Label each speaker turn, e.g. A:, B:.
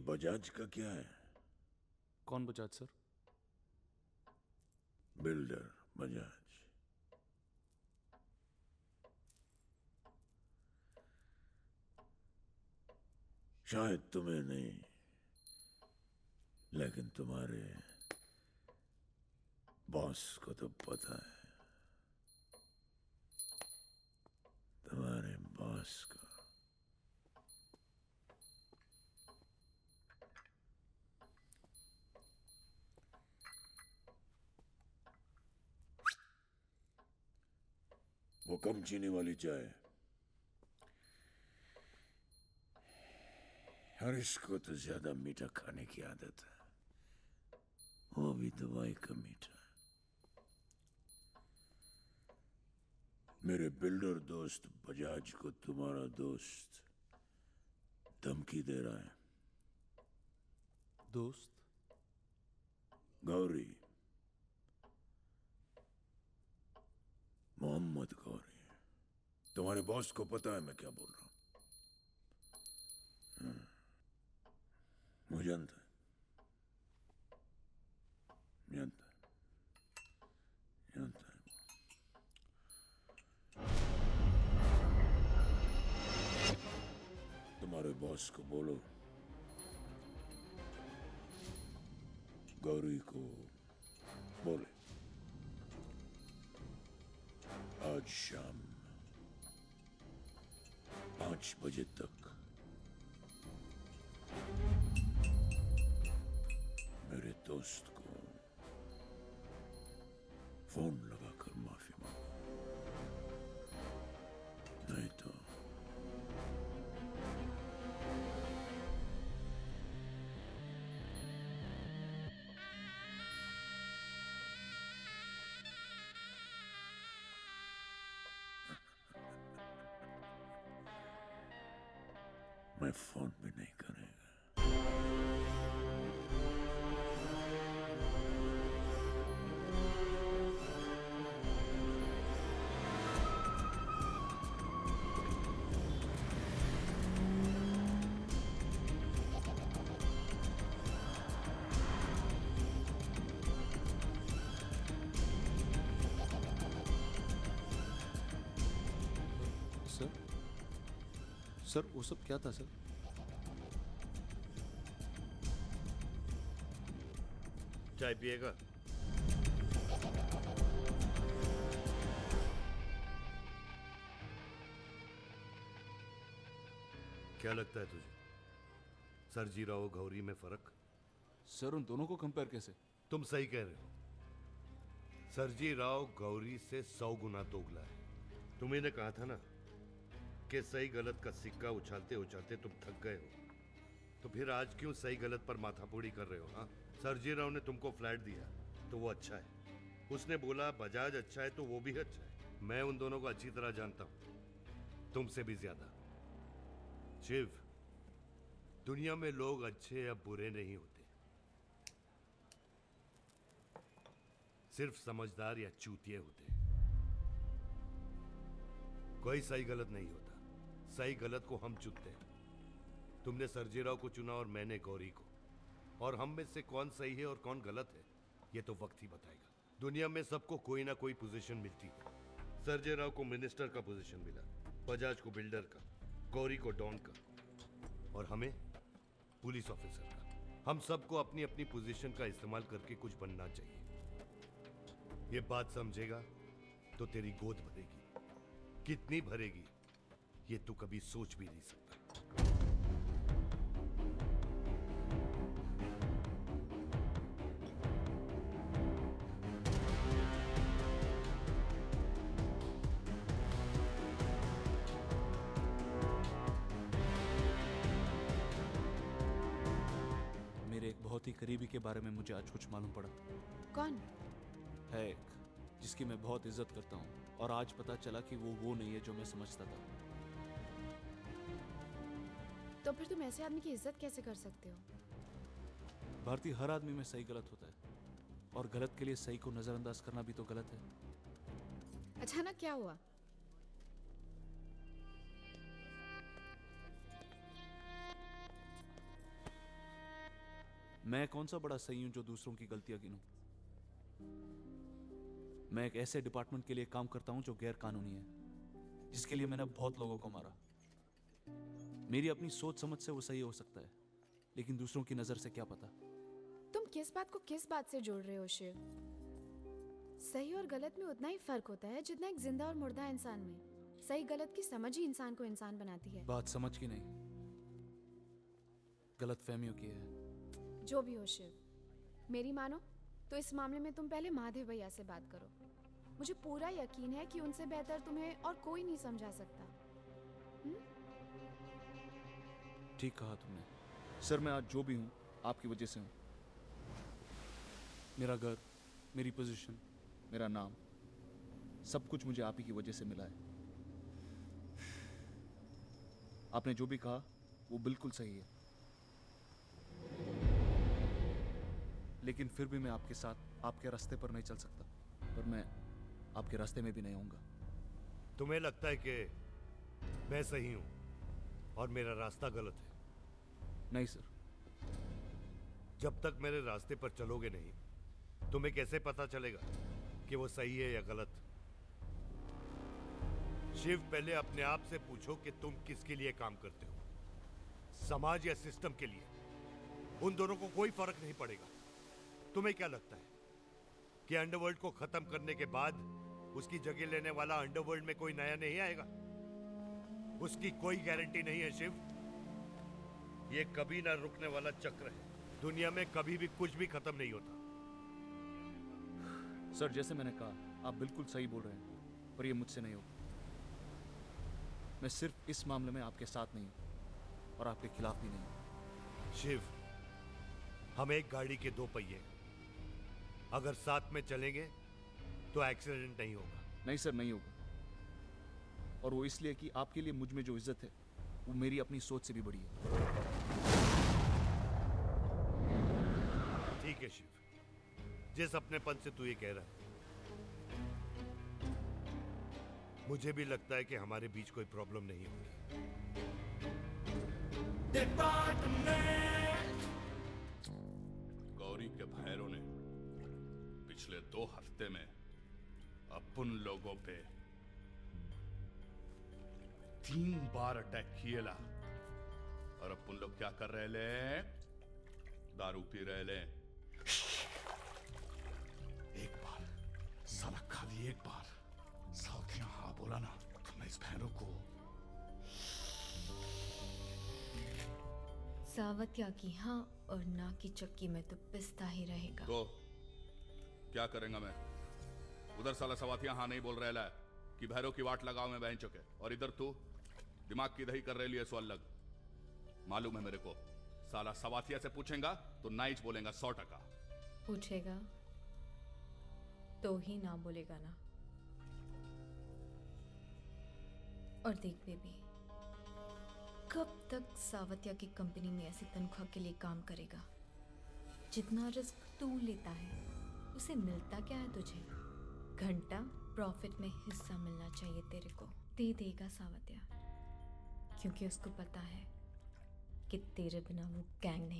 A: बजाज का क्या है?
B: कौन बजाज सर?
A: बिल्डर बजाज। शायद तुम्हें नहीं, लेकिन तुम्हारे बॉस को तो पता है। तुम्हारे बॉस को। वो कम चीनी वाली चाय। और इसको तो ज्यादा मीठा खाने की आदत है, वो भी दवाई का मीठा। मेरे बिल्डर दोस्त बजाज को तुम्हारा दोस्त धमकी दे रहा है।
B: दोस्त?
A: गौरी, मोहम्मद गौरी। तुम्हारे बॉस को पता है मैं क्या बोल रहा हूं। मुझे जानता है, जानता है, जानता है। तुम्हारे बॉस को बोलो गौरी को बोले आज शाम 5 बजे तक मेरे दोस्त को फोन लगाकर माफी मांगो, नहीं तो मैं फोन भी नहीं करेगा।
B: सर सर वो सब क्या था सर?
C: चाय पिएगा? क्या लगता है तुझे, सरजी राव गौरी में फर्क?
B: सर उन दोनों को कंपेयर कैसे?
C: तुम सही कह रहे हो। सरजी राव गौरी से 100 गुना दोगला है। तुम्ही ने कहा था ना कि सही गलत का सिक्का उछालते उछालते तुम थक गए हो, तो फिर आज क्यों सही गलत पर माथापूड़ी कर रहे हो? हाँ, सरजी राव ने तुमको फ्लैट दिया तो वो अच्छा है, उसने बोला बजाज अच्छा है तो वो भी अच्छा है। मैं उन दोनों को अच्छी तरह जानता हूं, तुमसे भी ज्यादा। शिव, दुनिया में लोग अच्छे या बुरे नहीं होते, सिर्फ समझदार या चूतिए होते हैं। कोई सही गलत नहीं होता, सही गलत को हम चुनते हैं। तुमने सर्जेराव को चुना और मैंने गौरी को, और हम में से कौन सही है और कौन गलत है ये तो वक्त ही बताएगा। दुनिया में सबको कोई ना कोई पोजीशन मिलती है। सर्जेराव को मिनिस्टर का पोजीशन मिला, बजाज को बिल्डर का, गौरी को डॉन का, और हमें पुलिस ऑफिसर का। हम सबको अपनी अपनी पोजीशन का इस्तेमाल करके कुछ बनना चाहिए। ये बात समझेगा तो तेरी गोद भरेगी, कितनी भरेगी ये तू कभी सोच भी नहीं सकता।
B: मेरे एक बहुत ही करीबी के बारे में मुझे आज कुछ मालूम पड़ा।
D: कौन
B: है एक जिसकी मैं बहुत इज्जत करता हूँ, और आज पता चला कि वो नहीं है जो मैं समझता था।
D: तो फिर तुम ऐसे आदमी की इज्जत कैसे कर सकते हो?
B: भारतीय हर आदमी में सही गलत होता है, और गलत के लिए सही को नजरअंदाज करना भी तो गलत है।
D: अचानक क्या हुआ?
B: मैं कौन सा बड़ा सही हूं जो दूसरों की गलतियां गिनूं? मैं एक ऐसे डिपार्टमेंट के लिए काम करता हूं जो गैर कानूनी है, जिसके लिए मैंने बहुत लोगों को मारा। मेरी अपनी सोच समझ से वो सही हो सकता है, लेकिन दूसरों की नजर से क्या पता।
D: तुम किस बात को किस बात से जोड़ रहे हो शिव? सही और गलत में उतना ही फर्क होता है जितना एक जिंदा और मुर्दा इंसान में। सही गलत की समझ ही इंसान को इंसान बनाती है।
B: बात समझ की नहीं, गलत फहमियों की है।
D: जो भी हो शिव, मेरी मानो तो इस मामले में तुम पहले महादेव भैया से बात करो। मुझे पूरा यकीन है कि उनसे बेहतर तुम्हें और कोई नहीं समझा सकता।
B: ठीक कहा तुमने। सर, मैं आज जो भी हूं आपकी वजह से हूं। मेरा घर, मेरी पोजीशन, मेरा नाम, सब कुछ मुझे आप ही की वजह से मिला है। आपने जो भी कहा वो बिल्कुल सही है, लेकिन फिर भी मैं आपके साथ आपके रास्ते पर नहीं चल सकता, और मैं आपके रास्ते में भी नहीं आऊंगा।
C: तुम्हें लगता है कि मैं सही हूं और मेरा रास्ता गलत है?
B: नहीं सर।
C: जब तक मेरे रास्ते पर चलोगे नहीं, तुम्हें कैसे पता चलेगा कि वो सही है या गलत? शिव, पहले अपने आप से पूछो कि तुम किसके लिए काम करते हो, समाज या सिस्टम के लिए? उन दोनों को कोई फर्क नहीं पड़ेगा। तुम्हें क्या लगता है कि अंडरवर्ल्ड को खत्म करने के बाद उसकी जगह लेने वाला अंडरवर्ल्ड में कोई नया नहीं आएगा? उसकी कोई गारंटी नहीं है शिव। ये कभी ना रुकने वाला चक्र है। दुनिया में कभी भी कुछ भी खत्म नहीं होता।
B: सर, जैसे मैंने कहा, आप बिल्कुल सही बोल रहे हैं, पर ये मुझसे नहीं होगा। मैं सिर्फ इस मामले में आपके साथ नहीं हूं और आपके खिलाफ भी नहीं हूं।
C: शिव, हम एक गाड़ी के दो पहिए, अगर साथ में चलेंगे तो एक्सीडेंट नहीं होगा।
B: नहीं सर, नहीं होगा। और वो इसलिए कि आपके लिए मुझ में जो इज्जत है वो मेरी अपनी सोच से भी बड़ी है।
C: ठीक है शिव, जिस अपनेपन से तू ये कह रहा है, मुझे भी लगता है कि हमारे बीच कोई प्रॉब्लम नहीं होगी।
E: गौरी के भाइयों ने पिछले 2 हफ्ते में अपन लोगों पे 3 बार अटैक किए ला, और अपन लोग क्या कर रहे ले? दारू पी रहे ले। एक बार साला, खाली एक बार साउथिया हाँ बोला ना, तो मैं इस बहनों को
F: सावतिया की हाँ और ना की चक्की में तो पिसता ही रहेगा।
E: तो क्या करेंगा मैं? उधर साला सवातिया हाँ नहीं बोल रहे ला कि भैरव की वाट लगाओ में बहन चुके, और इधर तू दिमाग की दही कर रहे लिए सो अलग। मालूम है मेरे को, साला सवातिया से पूछेगा तो नाइच बोलेगा 100%।
F: पूछेगा तो ही ना बोलेगा ना। और देख बेबी, कब तक सावतिया की कंपनी में ऐसी तनख्वाह के लिए काम करेगा? जितना रिस्क तू लेता है उसे मिलता क्या है तुझे? घंटा प्रॉफिट में हिस्सा मिलना चाहिए तेरे को। दे देगा सावतिया, क्योंकि उसको पता है कि तेरे बिना वो गैंग नहीं